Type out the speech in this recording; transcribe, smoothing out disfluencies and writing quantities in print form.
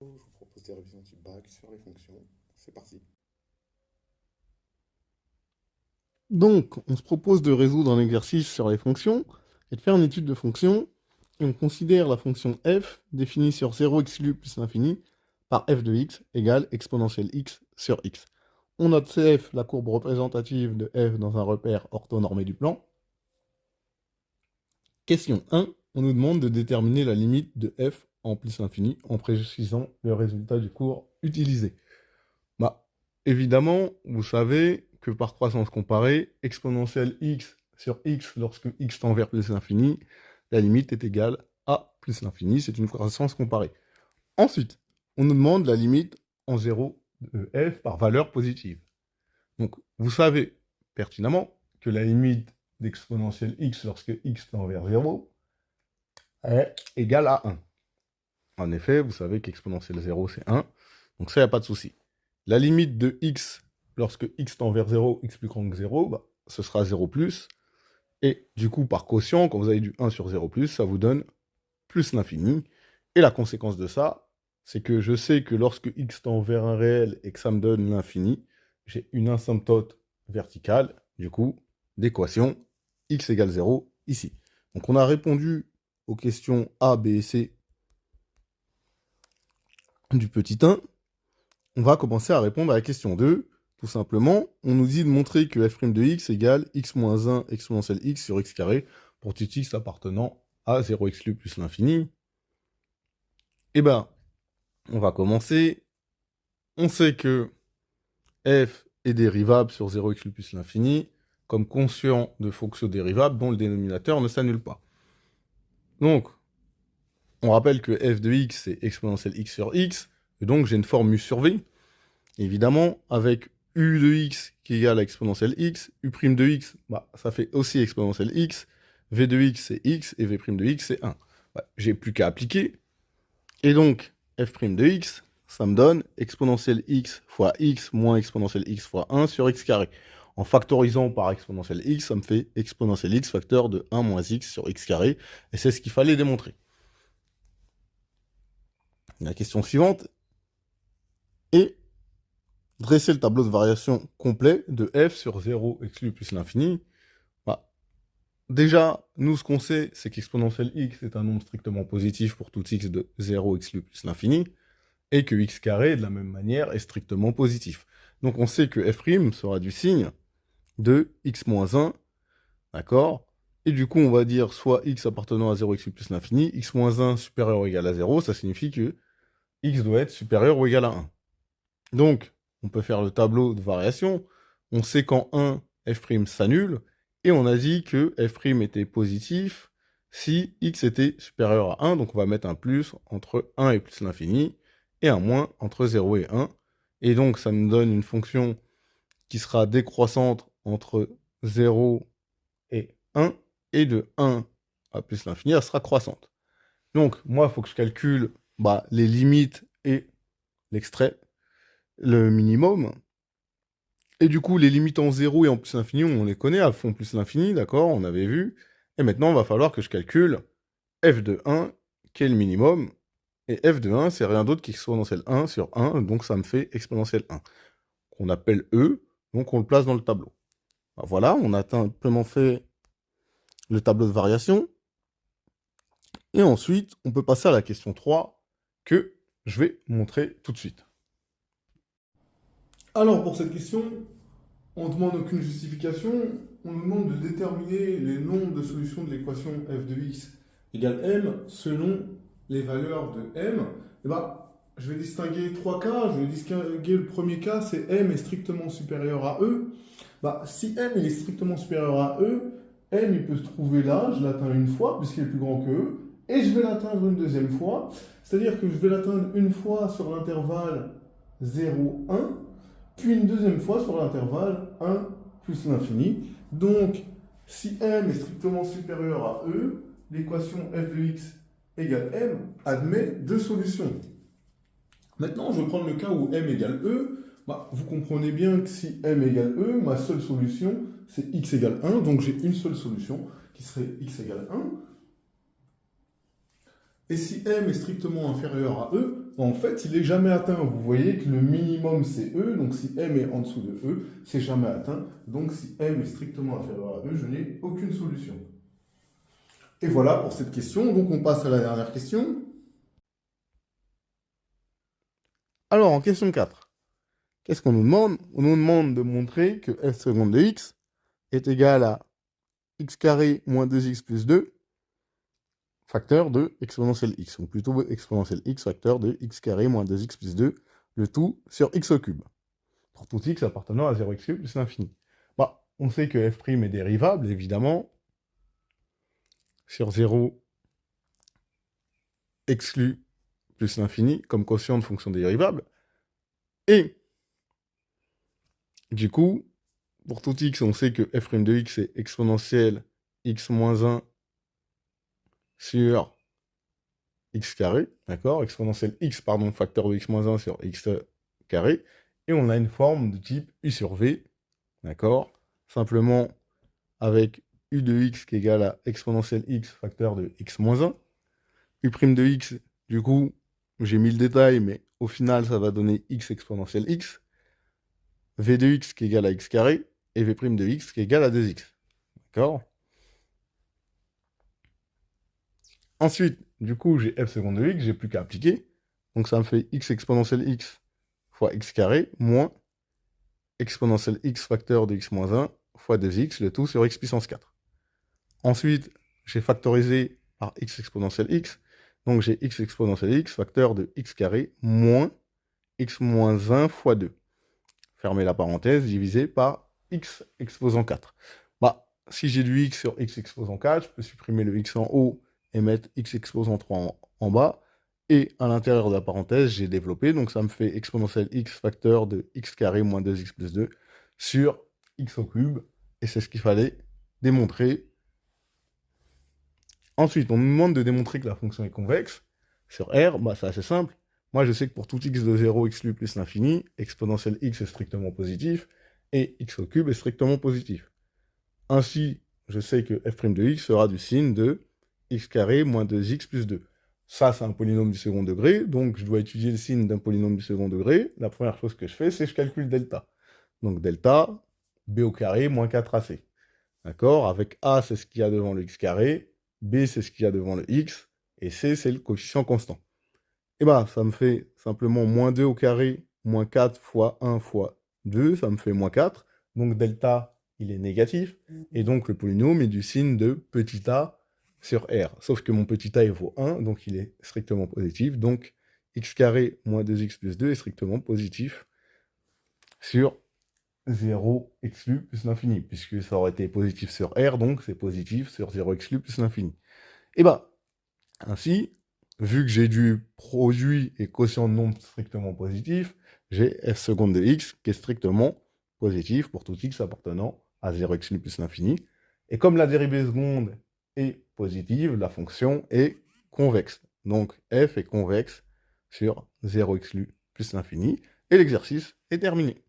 Je vous propose des révisions type bac sur les fonctions. C'est parti. Donc, on se propose de résoudre un exercice sur les fonctions et de faire une étude de fonction. Et on considère la fonction f définie sur 0 exclu plus l'infini par f de x égale exponentielle x sur x. On note CF, la courbe représentative de f dans un repère orthonormé du plan. Question 1, on nous demande de déterminer la limite de f en plus l'infini en précisant le résultat du cours utilisé. Bah, évidemment, vous savez que par croissance comparée, exponentielle x sur x lorsque x tend vers plus l'infini, la limite est égale à plus l'infini, c'est une croissance comparée. Ensuite, on nous demande la limite en 0 de f par valeur positive. Donc, vous savez pertinemment que la limite d'exponentielle x lorsque x tend vers 0 est égale à 1. En effet, vous savez qu'exponentielle 0, c'est 1, donc ça, il n'y a pas de souci. La limite de x, lorsque x tend vers 0, x plus grand que 0, bah, ce sera 0 plus. Et du coup, par quotient, quand vous avez du 1 sur 0 plus, ça vous donne plus l'infini. Et la conséquence de ça, c'est que je sais que lorsque x tend vers un réel et que ça me donne l'infini, j'ai une asymptote verticale, du coup, d'équation x égale 0 ici. Donc on a répondu aux questions A, B et C du petit 1. On va commencer à répondre à la question 2. Tout simplement, on nous dit de montrer que f' de x égale x moins 1 exponentielle x sur x carré pour tout x appartenant à 0 exclu plus l'infini. Eh ben, on va commencer. On sait que f est dérivable sur 0 exclu plus l'infini comme quotient de fonction dérivable dont le dénominateur ne s'annule pas. Donc, on rappelle que f de x c'est exponentielle x sur x, et donc j'ai une forme u sur v. Évidemment, avec u de x qui est égal à exponentielle x, u' de x, bah, ça fait aussi exponentielle x, v de x c'est x, et v' de x c'est 1. Bah, j'ai plus qu'à appliquer. Et donc, f' de x, ça me donne exponentielle x fois x moins exponentielle x fois 1 sur x carré. En factorisant par exponentielle x, ça me fait exponentielle x facteur de 1 moins x sur x carré, et c'est ce qu'il fallait démontrer. La question suivante est dresser le tableau de variation complet de f sur 0 exclu plus l'infini. Bah, déjà, nous, ce qu'on sait, c'est qu'exponentielle x est un nombre strictement positif pour tout x de 0 exclu plus l'infini, et que x carré, de la même manière, est strictement positif. Donc on sait que f' sera du signe de x moins 1, d'accord? Et du coup, on va dire soit x appartenant à 0 exclu plus l'infini, x moins 1 supérieur ou égal à 0, ça signifie que x doit être supérieur ou égal à 1. Donc, on peut faire le tableau de variation. On sait qu'en 1, f' s'annule, et on a dit que f' était positif si x était supérieur à 1, donc on va mettre un plus entre 1 et plus l'infini, et un moins entre 0 et 1. Et donc, ça nous donne une fonction qui sera décroissante entre 0 et 1, et de 1 à plus l'infini, elle sera croissante. Donc, moi, il faut que je calcule les limites et l'extrait, le minimum. Et du coup, les limites en 0 et en plus l'infini, on les connaît, à fond plus l'infini, d'accord, on avait vu. Et maintenant, il va falloir que je calcule f de 1, qui est le minimum. Et f de 1, c'est rien d'autre qu'exponentielle 1 sur 1, donc ça me fait exponentielle 1, qu'on appelle E, donc on le place dans le tableau. Ben voilà, on a simplement fait le tableau de variation. Et ensuite, on peut passer à la question 3, que je vais montrer tout de suite. Alors pour cette question, on ne demande aucune justification, on nous demande de déterminer les nombres de solutions de l'équation f de x égale m selon les valeurs de m. Et je vais distinguer trois cas. Je vais distinguer le premier cas, c'est m est strictement supérieur à e. Si m il est strictement supérieur à e, m il peut se trouver là, je l'atteins une fois puisqu'il est plus grand que e, et je vais l'atteindre une deuxième fois. C'est-à-dire que je vais l'atteindre une fois sur l'intervalle 0, 1, puis une deuxième fois sur l'intervalle 1 plus l'infini. Donc, si m est strictement supérieur à e, l'équation f de x égale m admet deux solutions. Maintenant, je vais prendre le cas où m égale e. Vous comprenez bien que si m égale e, ma seule solution, c'est x égale 1. Donc, j'ai une seule solution qui serait x égale 1. Et si m est strictement inférieur à e, en fait, il n'est jamais atteint. Vous voyez que le minimum, c'est E. Donc, si M est en dessous de E, c'est jamais atteint. Donc, si M est strictement inférieur à E, je n'ai aucune solution. Et voilà pour cette question. Donc, on passe à la dernière question. Alors, en question 4, qu'est-ce qu'on nous demande? On nous demande de montrer que f seconde de x est égal à x carré moins 2x plus 2 facteur de exponentielle x, ou plutôt exponentielle x facteur de x carré moins 2x plus 2, le tout sur x au cube, pour tout x appartenant à 0x cube plus l'infini. Bah, on sait que f' est dérivable, évidemment, sur 0 exclu plus l'infini comme quotient de fonction dérivable, et du coup, pour tout x, on sait que f' de x est exponentielle x moins 1 sur x carré, d'accord, exponentielle x, pardon, facteur de x moins 1 sur x carré, et on a une forme de type u sur v, d'accord, simplement avec u de x qui est égal à exponentielle x facteur de x moins 1, u' de x, du coup, j'ai mis le détail, mais au final, ça va donner x exponentielle x, v de x qui est égal à x carré, et v' de x qui est égal à 2x, d'accord. Ensuite, du coup, j'ai f seconde de x, j'ai plus qu'à appliquer. Donc ça me fait x exponentielle x fois x carré moins exponentielle x facteur de x moins 1 fois 2x, le tout sur x puissance 4. Ensuite, j'ai factorisé par x exponentielle x. Donc j'ai x exponentielle x facteur de x carré moins x moins 1 fois 2. Fermez la parenthèse, divisé par x exposant 4. Bah, si j'ai du x sur x exposant 4, je peux supprimer le x en haut et mettre x exposant 3 en bas. Et à l'intérieur de la parenthèse, j'ai développé, donc ça me fait exponentielle x facteur de x carré moins 2x plus 2 sur x au cube. Et c'est ce qu'il fallait démontrer. Ensuite, on nous demande de démontrer que la fonction est convexe. Sur R, bah, c'est assez simple. Moi, je sais que pour tout x de 0 exclu plus l'infini, exponentielle x est strictement positif et x au cube est strictement positif. Ainsi, je sais que f' de x sera du signe de x carré moins 2x plus 2. Ça, c'est un polynôme du second degré, donc je dois étudier le signe d'un polynôme du second degré. La première chose que je fais, c'est que je calcule delta. Donc delta, b au carré moins 4ac. D'accord? Avec a, c'est ce qu'il y a devant le x carré, b, c'est ce qu'il y a devant le x, et c, c'est le coefficient constant. Et bah, ça me fait simplement moins 2 au carré, moins 4 fois 1 fois 2, ça me fait moins 4. Donc delta, il est négatif. Et donc le polynôme est du signe de petit a sur R. Sauf que mon petit a, il vaut 1, donc il est strictement positif. Donc x carré moins 2x plus 2 est strictement positif sur 0 exclu plus l'infini. Puisque ça aurait été positif sur R, donc c'est positif sur 0 exclu plus l'infini. Et bah, ainsi, vu que j'ai du produit et quotient de nombre strictement positif, j'ai f seconde de x qui est strictement positif pour tout x appartenant à 0 exclu plus l'infini. Et comme la dérivée seconde est positive, la fonction est convexe. Donc f est convexe sur 0 exclu plus l'infini. Et l'exercice est terminé.